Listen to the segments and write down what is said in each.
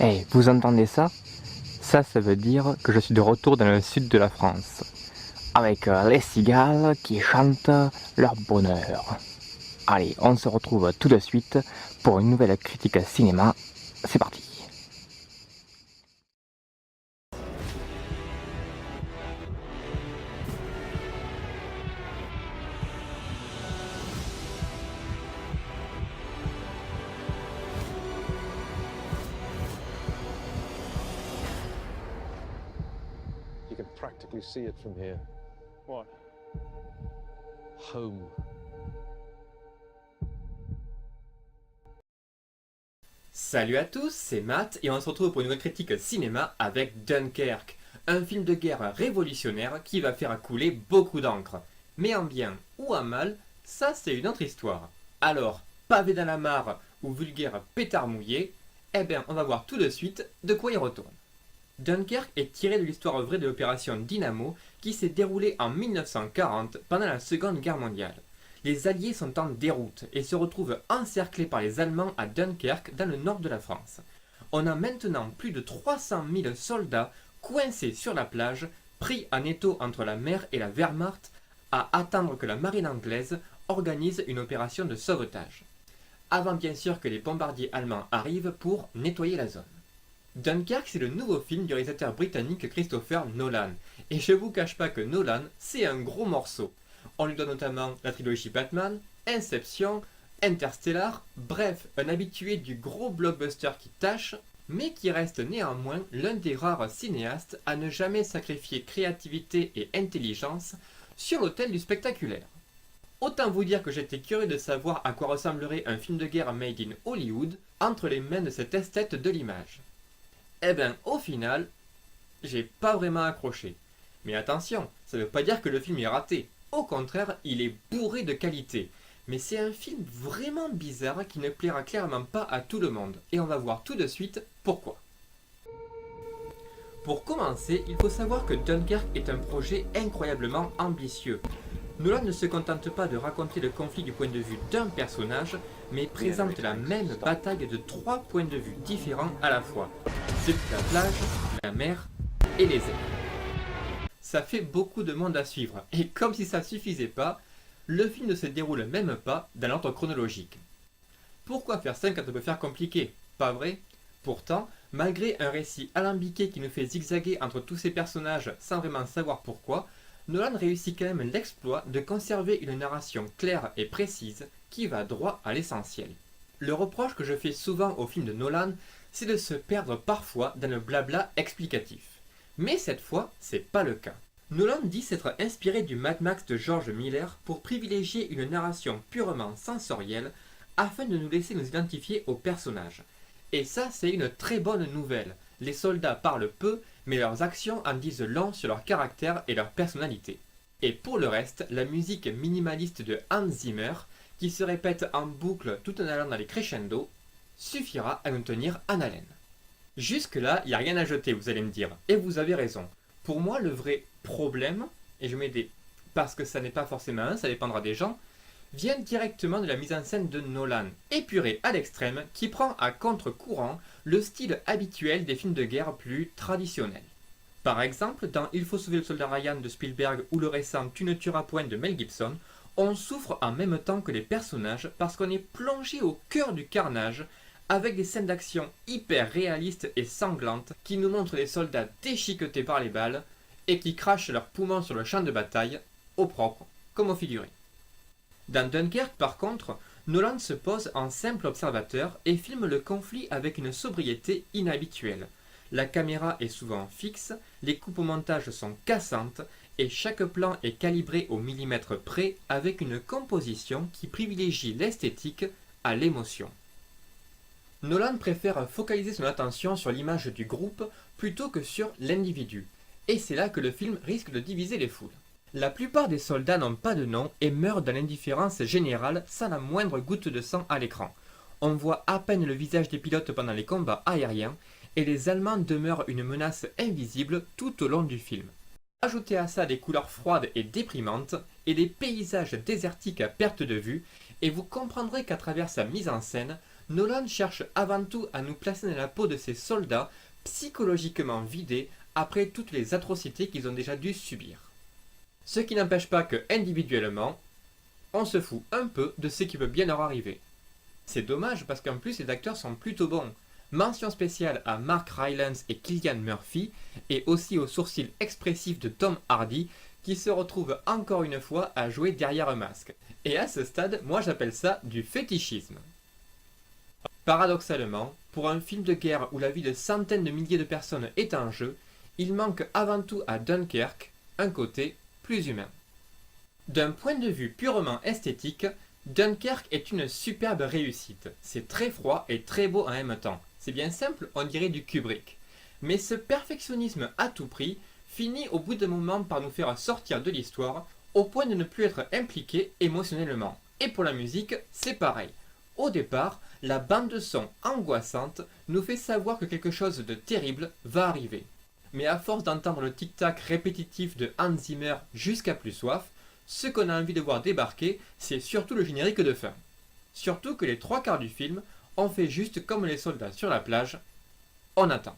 Eh, vous entendez ça? Ça veut dire que je suis de retour dans le sud de la France, avec les cigales qui chantent leur bonheur. Allez, on se retrouve tout de suite pour une nouvelle critique cinéma. C'est parti. You can practically see it from here. What? Home. Salut à tous, c'est Matt et on se retrouve pour une nouvelle critique cinéma avec Dunkerque, un film de guerre révolutionnaire qui va faire couler beaucoup d'encre. Mais en bien ou en mal, ça c'est une autre histoire. Alors, pavé dans la mare ou vulgaire pétard mouillé, eh bien on va voir tout de suite de quoi il retourne. Dunkerque est tiré de l'histoire vraie de l'opération Dynamo qui s'est déroulée en 1940 pendant la Seconde Guerre mondiale. Les Alliés sont en déroute et se retrouvent encerclés par les Allemands à Dunkerque dans le nord de la France. On a maintenant plus de 300 000 soldats coincés sur la plage, pris en étau entre la mer et la Wehrmacht, à attendre que la marine anglaise organise une opération de sauvetage. Avant bien sûr que les bombardiers allemands arrivent pour nettoyer la zone. Dunkerque, c'est le nouveau film du réalisateur britannique Christopher Nolan. Et je vous cache pas que Nolan, c'est un gros morceau. On lui donne notamment la trilogie Batman, Inception, Interstellar, bref, un habitué du gros blockbuster qui tâche, mais qui reste néanmoins l'un des rares cinéastes à ne jamais sacrifier créativité et intelligence sur l'autel du spectaculaire. Autant vous dire que j'étais curieux de savoir à quoi ressemblerait un film de guerre made in Hollywood entre les mains de cet esthète de l'image. Eh ben, au final, j'ai pas vraiment accroché. Mais attention, ça veut pas dire que le film est raté. Au contraire, il est bourré de qualité. Mais c'est un film vraiment bizarre qui ne plaira clairement pas à tout le monde. Et on va voir tout de suite pourquoi. Pour commencer, il faut savoir que Dunkerque est un projet incroyablement ambitieux. Nolan ne se contente pas de raconter le conflit du point de vue d'un personnage, mais présente la même bataille de 3 points de vue différents à la fois. Celui de la plage, la mer et les airs. Ça fait beaucoup de monde à suivre, et comme si ça suffisait pas, le film ne se déroule même pas dans l'ordre chronologique. Pourquoi faire simple quand on peut faire compliqué, pas vrai? Pourtant, malgré un récit alambiqué qui nous fait zigzaguer entre tous ces personnages sans vraiment savoir pourquoi, Nolan réussit quand même l'exploit de conserver une narration claire et précise qui va droit à l'essentiel. Le reproche que je fais souvent aux films de Nolan, c'est de se perdre parfois dans le blabla explicatif. Mais cette fois, c'est pas le cas. Nolan dit s'être inspiré du Mad Max de George Miller pour privilégier une narration purement sensorielle afin de nous laisser nous identifier aux personnages. Et ça, c'est une très bonne nouvelle. Les soldats parlent peu, mais leurs actions en disent long sur leur caractère et leur personnalité. Et pour le reste, la musique minimaliste de Hans Zimmer, qui se répète en boucle tout en allant dans les crescendo, suffira à nous tenir en haleine. Jusque-là, il n'y a rien à jeter, vous allez me dire, et vous avez raison. Pour moi, le vrai problème, et je mets des parce que ça n'est pas forcément un, ça dépendra des gens, vient directement de la mise en scène de Nolan, épurée à l'extrême, qui prend à contre-courant le style habituel des films de guerre plus traditionnels. Par exemple, dans Il faut sauver le soldat Ryan de Spielberg ou le récent Tu ne tueras point de Mel Gibson, on souffre en même temps que les personnages parce qu'on est plongé au cœur du carnage avec des scènes d'action hyper réalistes et sanglantes qui nous montrent des soldats déchiquetés par les balles et qui crachent leurs poumons sur le champ de bataille, au propre comme au figuré. Dans Dunkerque, par contre, Nolan se pose en simple observateur et filme le conflit avec une sobriété inhabituelle. La caméra est souvent fixe, les coupes au montage sont cassantes et chaque plan est calibré au millimètre près avec une composition qui privilégie l'esthétique à l'émotion. Nolan préfère focaliser son attention sur l'image du groupe plutôt que sur l'individu, et c'est là que le film risque de diviser les foules. La plupart des soldats n'ont pas de nom et meurent dans l'indifférence générale sans la moindre goutte de sang à l'écran. On voit à peine le visage des pilotes pendant les combats aériens et les Allemands demeurent une menace invisible tout au long du film. Ajoutez à ça des couleurs froides et déprimantes et des paysages désertiques à perte de vue et vous comprendrez qu'à travers sa mise en scène, Nolan cherche avant tout à nous placer dans la peau de ces soldats psychologiquement vidés après toutes les atrocités qu'ils ont déjà dû subir. Ce qui n'empêche pas que, individuellement, on se fout un peu de ce qui peut bien leur arriver. C'est dommage parce qu'en plus les acteurs sont plutôt bons. Mention spéciale à Mark Rylance et Cillian Murphy, et aussi aux sourcils expressifs de Tom Hardy, qui se retrouve encore une fois à jouer derrière un masque. Et à ce stade, moi j'appelle ça du fétichisme. Paradoxalement, pour un film de guerre où la vie de centaines de milliers de personnes est en jeu, il manque avant tout à Dunkerque un côté plus humain. D'un point de vue purement esthétique, Dunkerque est une superbe réussite. C'est très froid et très beau en même temps. C'est bien simple, on dirait du Kubrick. Mais ce perfectionnisme à tout prix finit au bout d'un moment par nous faire sortir de l'histoire au point de ne plus être impliqué émotionnellement. Et pour la musique, c'est pareil. Au départ, la bande son angoissante nous fait savoir que quelque chose de terrible va arriver. Mais à force d'entendre le tic-tac répétitif de Hans Zimmer jusqu'à plus soif, ce qu'on a envie de voir débarquer, c'est surtout le générique de fin. Surtout que les 3/4 du film, on fait juste comme les soldats sur la plage, on attend.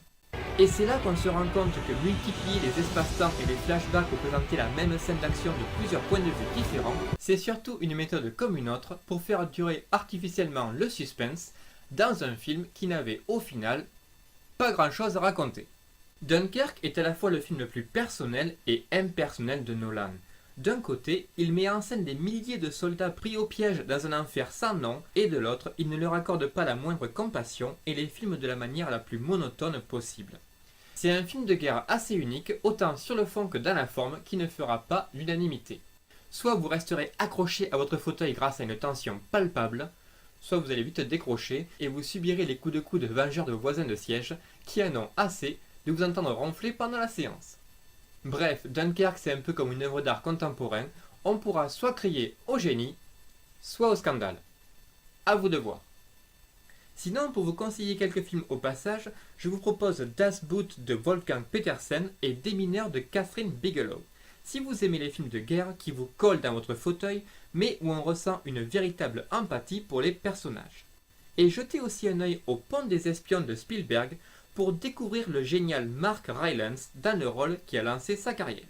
Et c'est là qu'on se rend compte que multiplier les espaces-temps et les flashbacks pour présenter la même scène d'action de plusieurs points de vue différents, c'est surtout une méthode comme une autre pour faire durer artificiellement le suspense dans un film qui n'avait au final pas grand-chose à raconter. Dunkerque est à la fois le film le plus personnel et impersonnel de Nolan. D'un côté, il met en scène des milliers de soldats pris au piège dans un enfer sans nom, et de l'autre, il ne leur accorde pas la moindre compassion et les filme de la manière la plus monotone possible. C'est un film de guerre assez unique, autant sur le fond que dans la forme, qui ne fera pas l'unanimité. Soit vous resterez accroché à votre fauteuil grâce à une tension palpable, soit vous allez vite décrocher et vous subirez les coups de coude vengeurs de vos voisins de siège qui en ont assez de vous entendre ronfler pendant la séance. Bref, Dunkerque c'est un peu comme une œuvre d'art contemporain, on pourra soit crier au génie, soit au scandale. À vous de voir. Sinon, pour vous conseiller quelques films au passage, je vous propose Das Boot de Wolfgang Petersen et Des mineurs de Catherine Bigelow. Si vous aimez les films de guerre qui vous collent dans votre fauteuil, mais où on ressent une véritable empathie pour les personnages. Et jetez aussi un œil au Pont des espions de Spielberg, pour découvrir le génial Mark Rylance dans le rôle qui a lancé sa carrière.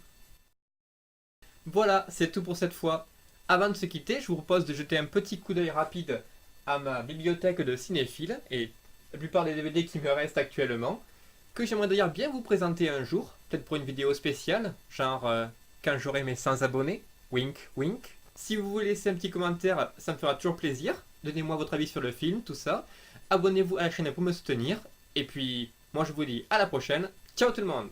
Voilà, c'est tout pour cette fois. Avant de se quitter, je vous propose de jeter un petit coup d'œil rapide à ma bibliothèque de cinéphiles et la plupart des DVD qui me restent actuellement, que j'aimerais d'ailleurs bien vous présenter un jour, peut-être pour une vidéo spéciale, genre quand j'aurai mes 100 abonnés, wink wink. Si vous voulez laisser un petit commentaire, ça me fera toujours plaisir. Donnez-moi votre avis sur le film, tout ça. Abonnez-vous à la chaîne pour me soutenir. Et puis, moi je vous dis à la prochaine. Ciao tout le monde!